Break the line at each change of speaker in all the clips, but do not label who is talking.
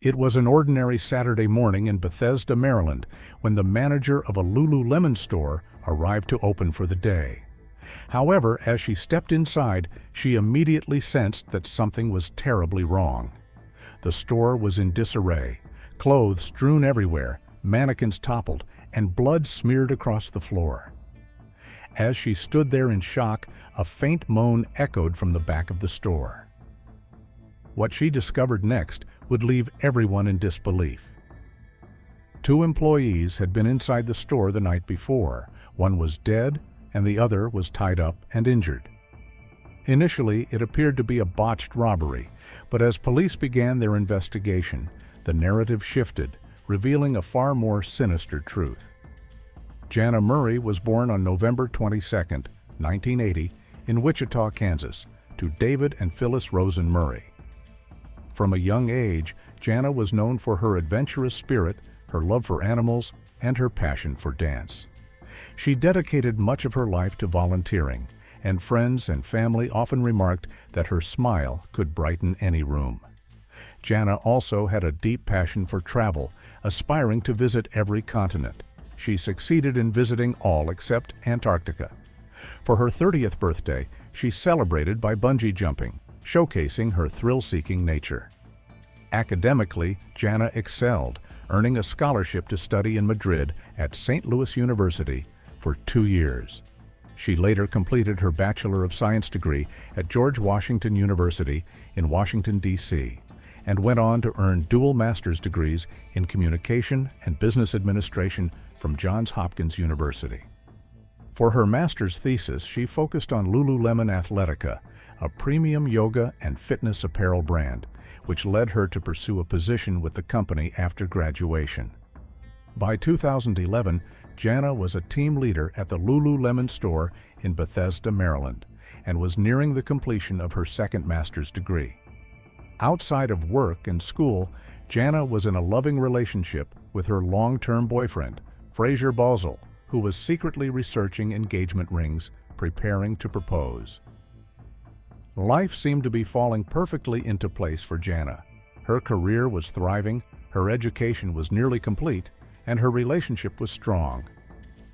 It was an ordinary Saturday morning in Bethesda, Maryland, when the manager of a Lululemon store arrived to open for the day. However, as she stepped inside, she immediately sensed that something was terribly wrong. The store was in disarray, clothes strewn everywhere, mannequins toppled, and blood smeared across the floor. As she stood there in shock, a faint moan echoed from the back of the store. What she discovered next would leave everyone in disbelief. 2 employees had been inside the store the night before. One was dead, and the other was tied up and injured. Initially, it appeared to be a botched robbery, but as police began their investigation, the narrative shifted, revealing a far more sinister truth. Jayna Murray was born on November 22, 1980, in Wichita, Kansas, to David and Phyllis Rosen Murray. From a young age, Jayna was known for her adventurous spirit, her love for animals, and her passion for dance. She dedicated much of her life to volunteering, and friends and family often remarked that her smile could brighten any room. Jayna also had a deep passion for travel, aspiring to visit every continent. She succeeded in visiting all except Antarctica. For her 30th birthday, she celebrated by bungee jumping, showcasing her thrill-seeking nature. Academically, Jayna excelled, earning a scholarship to study in Madrid at St. Louis University for 2 years. She later completed her Bachelor of Science degree at George Washington University in Washington, D.C., and went on to earn dual master's degrees in Communication and Business Administration from Johns Hopkins University. For her master's thesis, she focused on Lululemon Athletica, a premium yoga and fitness apparel brand, which led her to pursue a position with the company after graduation. By 2011, Jayna was a team leader at the Lululemon store in Bethesda, Maryland, and was nearing the completion of her second master's degree. Outside of work and school, Jayna was in a loving relationship with her long-term boyfriend, Fraser Balzel, who was secretly researching engagement rings, preparing to propose. Life seemed to be falling perfectly into place for Jayna. Her career was thriving, her education was nearly complete, and her relationship was strong.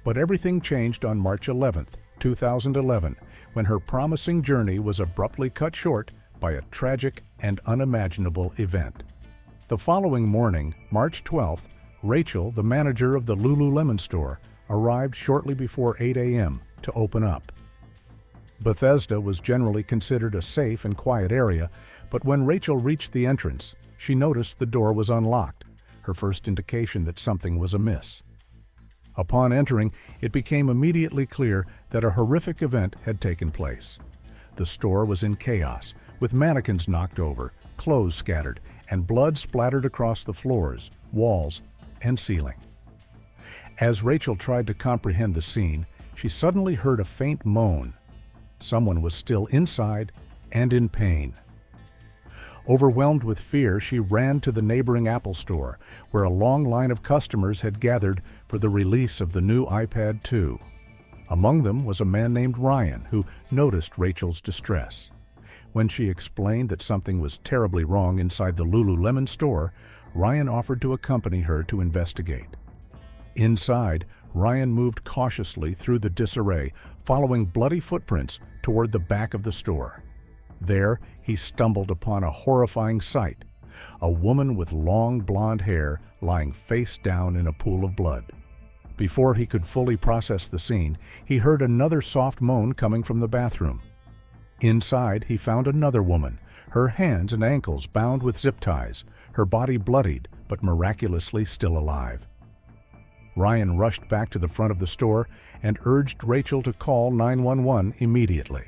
But everything changed on March 11, 2011, when her promising journey was abruptly cut short by a tragic and unimaginable event. The following morning, March 12th, Rachel, the manager of the Lululemon store, arrived shortly before 8 a.m. to open up. Bethesda was generally considered a safe and quiet area, but when Rachel reached the entrance, she noticed the door was unlocked, her first indication that something was amiss. Upon entering, it became immediately clear that a horrific event had taken place. The store was in chaos, with mannequins knocked over, clothes scattered, and blood splattered across the floors, walls, and ceiling. As Rachel tried to comprehend the scene, she suddenly heard a faint moan. Someone was still inside and in pain. Overwhelmed with fear, she ran to the neighboring Apple store, where a long line of customers had gathered for the release of the new iPad 2. Among them was a man named Ryan, who noticed Rachel's distress. When she explained that something was terribly wrong inside the Lululemon store, Ryan offered to accompany her to investigate. Inside, Ryan moved cautiously through the disarray, following bloody footprints toward the back of the store. There, he stumbled upon a horrifying sight: a woman with long blonde hair lying face down in a pool of blood. Before he could fully process the scene, he heard another soft moan coming from the bathroom. Inside, he found another woman, her hands and ankles bound with zip ties, her body bloodied but miraculously still alive. Ryan rushed back to the front of the store and urged Rachel to call 911 immediately.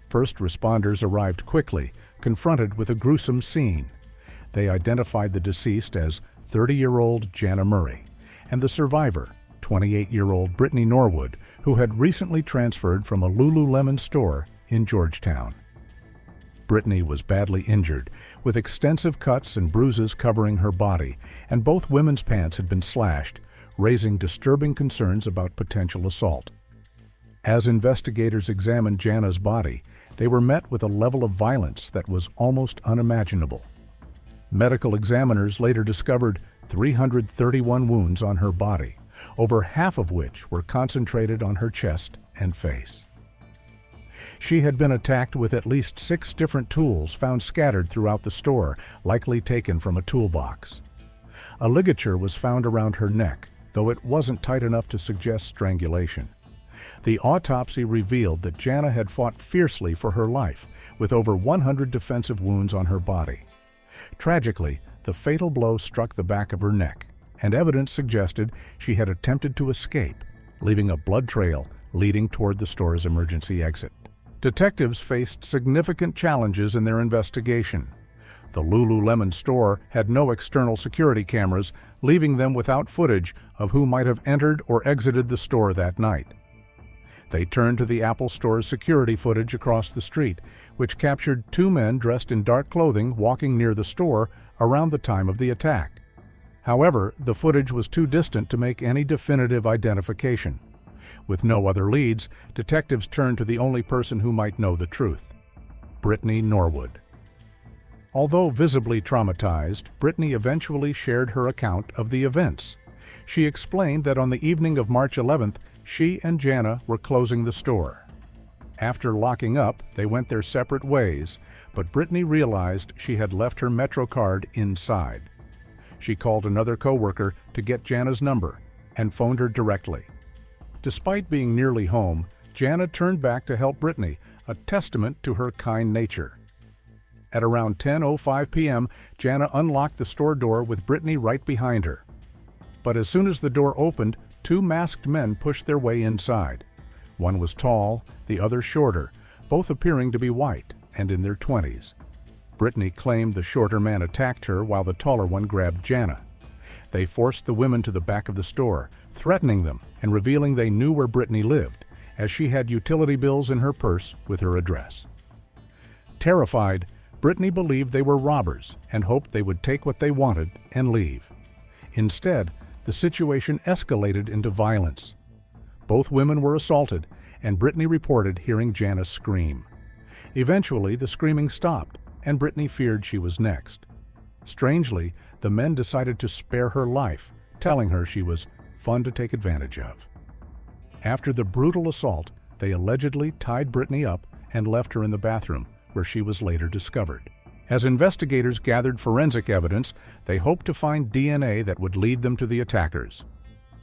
First responders arrived quickly, confronted with a gruesome scene. They identified the deceased as 30-year-old Jayna Murray, and the survivor, 28-year-old Brittany Norwood, who had recently transferred from a Lululemon store in Georgetown. Brittany was badly injured, with extensive cuts and bruises covering her body, and both women's pants had been slashed, raising disturbing concerns about potential assault. As investigators examined Jayna's body, they were met with a level of violence that was almost unimaginable. Medical examiners later discovered 331 wounds on her body, over half of which were concentrated on her chest and face. She had been attacked with at least 6 different tools found scattered throughout the store, likely taken from a toolbox. A ligature was found around her neck, though it wasn't tight enough to suggest strangulation. The autopsy revealed that Jayna had fought fiercely for her life, with over 100 defensive wounds on her body. Tragically, the fatal blow struck the back of her neck, and evidence suggested she had attempted to escape, leaving a blood trail leading toward the store's emergency exit. Detectives faced significant challenges in their investigation. The Lululemon store had no external security cameras, leaving them without footage of who might have entered or exited the store that night. They turned to the Apple Store's security footage across the street, which captured 2 men dressed in dark clothing walking near the store around the time of the attack. However, the footage was too distant to make any definitive identification. With no other leads, detectives turned to the only person who might know the truth: Brittany Norwood. Although visibly traumatized, Brittany eventually shared her account of the events. She explained that on the evening of March 11th, she and Jayna were closing the store. After locking up, they went their separate ways, but Brittany realized she had left her Metro card inside. She called another coworker to get Jayna's number and phoned her directly. Despite being nearly home, Jayna turned back to help Brittany, a testament to her kind nature. At around 10:05 p.m., Jayna unlocked the store door with Brittany right behind her. But as soon as the door opened, 2 masked men pushed their way inside. One was tall, the other shorter, both appearing to be white and in their 20s. Brittany claimed the shorter man attacked her while the taller one grabbed Jayna. They forced the women to the back of the store, threatening them and revealing they knew where Brittany lived, as she had utility bills in her purse with her address. Terrified, Brittany believed they were robbers and hoped they would take what they wanted and leave. Instead, the situation escalated into violence. Both women were assaulted, and Brittany reported hearing Jayna scream. Eventually, the screaming stopped, and Brittany feared she was next. Strangely, the men decided to spare her life, telling her she was fun to take advantage of. After the brutal assault, they allegedly tied Brittany up and left her in the bathroom, where she was later discovered. As investigators gathered forensic evidence, they hoped to find DNA that would lead them to the attackers.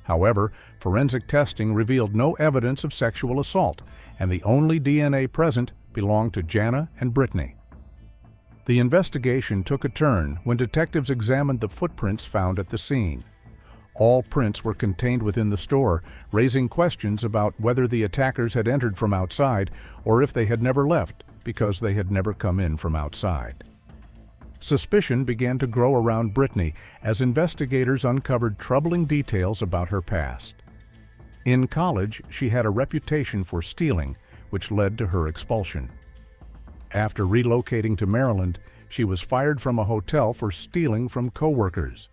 However, forensic testing revealed no evidence of sexual assault, and the only DNA present belonged to Jayna and Brittany. The investigation took a turn when detectives examined the footprints found at the scene. All prints were contained within the store, raising questions about whether the attackers had entered from outside or if they had never left because they had never come in from outside. Suspicion began to grow around Brittany as investigators uncovered troubling details about her past. In college, she had a reputation for stealing, which led to her expulsion. After relocating to Maryland, she was fired from a hotel for stealing from coworkers.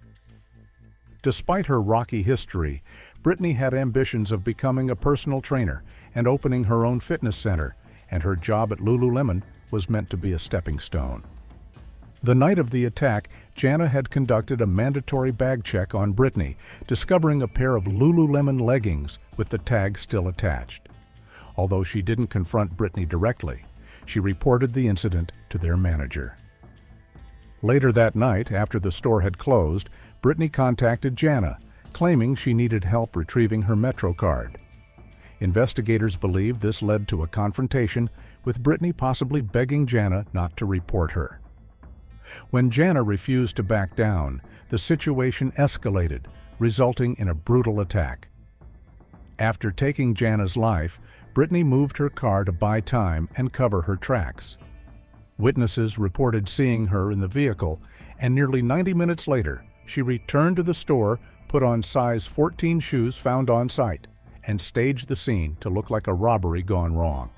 Despite her rocky history, Brittany had ambitions of becoming a personal trainer and opening her own fitness center, and her job at Lululemon was meant to be a stepping stone. The night of the attack, Jayna had conducted a mandatory bag check on Brittany, discovering a pair of Lululemon leggings with the tag still attached. Although she didn't confront Brittany directly, she reported the incident to their manager. Later that night, after the store had closed, Brittany contacted Jayna, claiming she needed help retrieving her Metro card. Investigators believe this led to a confrontation, with Brittany possibly begging Jayna not to report her. When Jayna refused to back down, the situation escalated, resulting in a brutal attack. After taking Jayna's life, Brittany moved her car to buy time and cover her tracks. Witnesses reported seeing her in the vehicle, and nearly 90 minutes later, she returned to the store, put on size 14 shoes found on site, and staged the scene to look like a robbery gone wrong.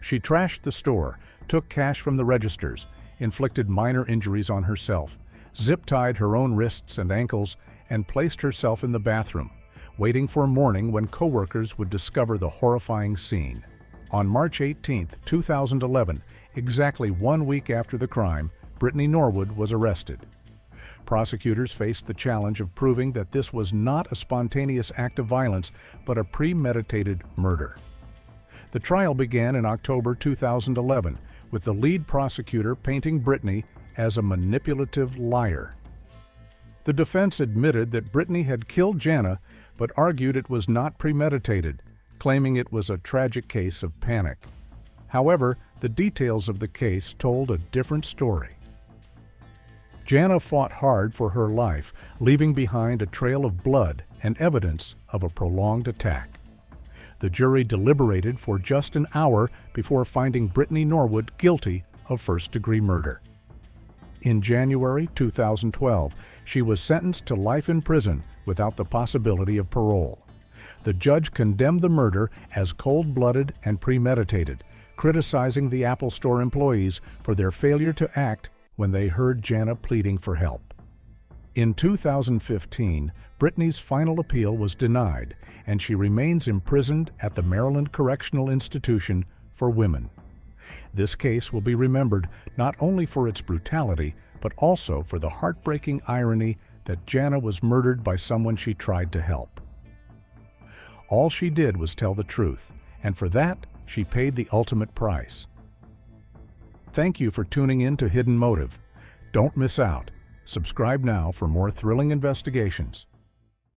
She trashed the store, took cash from the registers, inflicted minor injuries on herself, zip-tied her own wrists and ankles, and placed herself in the bathroom, waiting for morning when coworkers would discover the horrifying scene. On March 18, 2011, exactly 1 week after the crime, Brittany Norwood was arrested. Prosecutors faced the challenge of proving that this was not a spontaneous act of violence, but a premeditated murder. The trial began in October 2011, with the lead prosecutor painting Brittany as a manipulative liar. The defense admitted that Brittany had killed Jayna, but argued it was not premeditated, claiming it was a tragic case of panic. However, the details of the case told a different story. Jayna fought hard for her life, leaving behind a trail of blood and evidence of a prolonged attack. The jury deliberated for just an hour before finding Brittany Norwood guilty of first-degree murder. In January 2012, she was sentenced to life in prison without the possibility of parole. The judge condemned the murder as cold-blooded and premeditated, criticizing the Apple Store employees for their failure to act when they heard Jayna pleading for help. In 2015, Brittany's final appeal was denied, and she remains imprisoned at the Maryland Correctional Institution for Women. This case will be remembered not only for its brutality, but also for the heartbreaking irony that Jayna was murdered by someone she tried to help. All she did was tell the truth, and for that, she paid the ultimate price. Thank you for tuning in to Hidden Motive. Don't miss out. Subscribe now for more thrilling investigations.